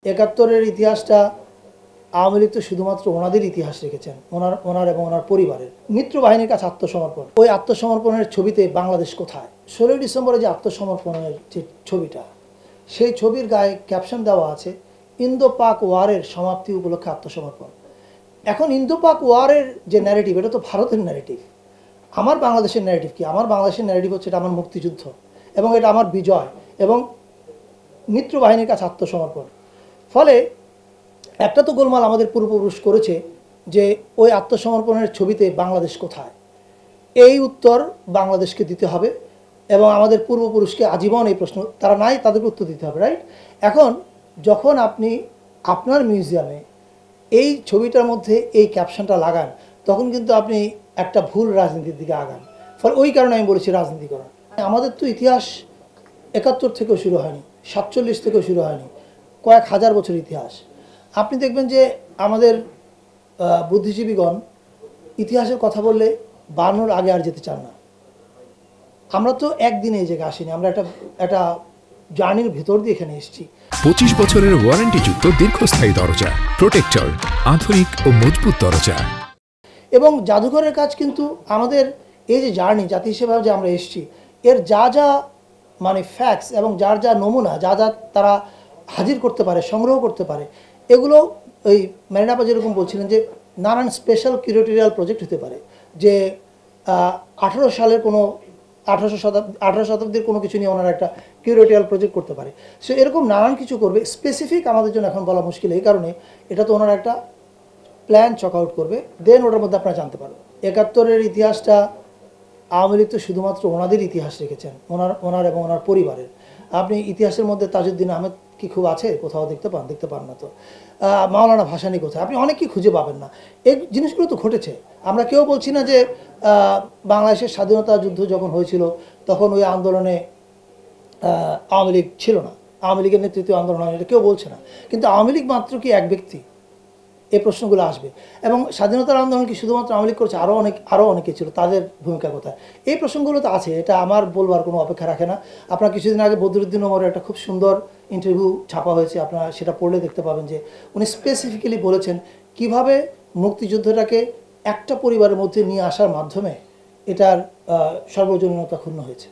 একাত্তরের ইতিহাসটা আওয়ামী লীগ তো শুধুমাত্র ওনাদের ইতিহাস রেখেছেন, ওনার এবং ওনার পরিবারের। মিত্র বাহিনীর কাছে আত্মসমর্পণ, ওই আত্মসমর্পণের ছবিতে বাংলাদেশ কোথায়? 16ই ডিসেম্বরে যে আত্মসমর্পণের যে ছবিটা, সেই ছবির গায়ে ক্যাপশন দেওয়া আছে ইন্দো পাক ওয়ারের সমাপ্তি উপলক্ষে আত্মসমর্পণ। এখন ইন্দো পাক ওয়ারের যে ন্যারেটিভ, এটা তো ভারতের ন্যারেটিভ। আমার বাংলাদেশের ন্যারেটিভ কি? আমার বাংলাদেশের ন্যারেটিভ হচ্ছে এটা আমার মুক্তিযুদ্ধ এবং এটা আমার বিজয় এবং মিত্র বাহিনীর কাছে আত্মসমর্পণ। ফলে একটা তো গোলমাল আমাদের পূর্বপুরুষ করেছে যে ওই আত্মসমর্পণের ছবিতে বাংলাদেশ কোথায়, এই উত্তর বাংলাদেশকে দিতে হবে এবং আমাদের পূর্বপুরুষকে আজীবন এই প্রশ্ন, তারা নাই, তাদেরকে উত্তর দিতে হবে, রাইট? এখন যখন আপনি আপনার মিউজিয়ামে এই ছবিটার মধ্যে এই ক্যাপশনটা লাগান, তখন কিন্তু আপনি একটা ভুল রাজনীতির দিকে আগান। ফলে ওই কারণে আমি বলেছি রাজনীতিকরণ। আমাদের তো ইতিহাস 71 থেকেও শুরু হয়নি, 47 থেকেও শুরু হয়নি, কয়েক হাজার বছর ইতিহাস। আপনি দেখবেন যে আমাদের বুদ্ধিজীবীগণ ইতিহাসের কথা বললে 52 আগে আর যেতে চান না। আমরা তো একদিনে এই জায়গায় আসিনি, আমরা একটা জার্নির ভেতর দিয়ে এখানে এসেছি। 25 বছরের ওয়ারেন্টিযুক্ত দীর্ঘস্থায়ী দরজা, প্রোটেক্টর, আধুনিক ও মজবুত দরজা। এবং জাদুঘরের কাজ কিন্তু আমাদের এই যে জার্নি, জাতি হিসেবে যে আমরা এসেছি, এর যা যা মানে ফ্যাক্টস এবং যার যা নমুনা, যা যা তারা হাজির করতে পারে, সংগ্রহ করতে পারে, এগুলো ওই মেরিনাপা যেরকম বলছিলেন যে নানান স্পেশাল কিউরেটোরিয়াল প্রজেক্ট হতে পারে, যে 18 সালের কোনো 18 শতাব্দীর কোনো কিছু নিয়ে ওনারা একটা কিউরেটোরিয়াল প্রজেক্ট করতে পারে। সো এরকম নানান কিছু করবে। স্পেসিফিক আমাদের জন্য এখন বলা মুশকিল, এই কারণে এটা তো ওনারা একটা প্ল্যান চক আউট করবে, দেন ওটার মধ্যে আপনারা জানতে পারবেন। 71-এর ইতিহাসটা আওয়ামী লীগ তো শুধুমাত্র ওনাদের ইতিহাস রেখেছেন, ওনার এবং ওনার পরিবারের। আপনি ইতিহাসের মধ্যে তাজউদ্দিন আহমেদ কি খুব আছে? কোথাও দেখতে পান না তো। মাওলানা ভাসানী কোথায়? আপনি অনেকেই খুঁজে পাবেন না। এই জিনিসগুলো তো ঘটেছে। আমরা কেউ বলছি না যে বাংলাদেশের স্বাধীনতা যুদ্ধ যখন হয়েছিল তখন ওই আন্দোলনে আওয়ামী লীগ ছিল না, আওয়ামী লীগের নেতৃত্বে আন্দোলন হয়, এটা কেউ বলছে না। কিন্তু আওয়ামী লীগ মাত্র কি এক ব্যক্তি? এই প্রশ্নগুলো আসবে। এবং স্বাধীনতার আন্দোলন কি শুধুমাত্র আওয়ামী লীগ করছে? আরও অনেকে ছিল, তাদের ভূমিকা কোথায়? এই প্রসঙ্গগুলো তো আছে, এটা আমার বলবার কোনো অপেক্ষা রাখে না। আপনার কিছুদিন আগে বদরুদ্দিন ওমরের একটা খুব সুন্দর ইন্টারভিউ ছাপা হয়েছে, আপনারা সেটা পড়লে দেখতে পাবেন যে উনি স্পেসিফিক্যালি বলেছেন কিভাবে মুক্তিযুদ্ধটাকে একটা পরিবারের মধ্যে নিয়ে আসার মাধ্যমে এটার সর্বজনীনতা ক্ষুণ্ণ হয়েছে।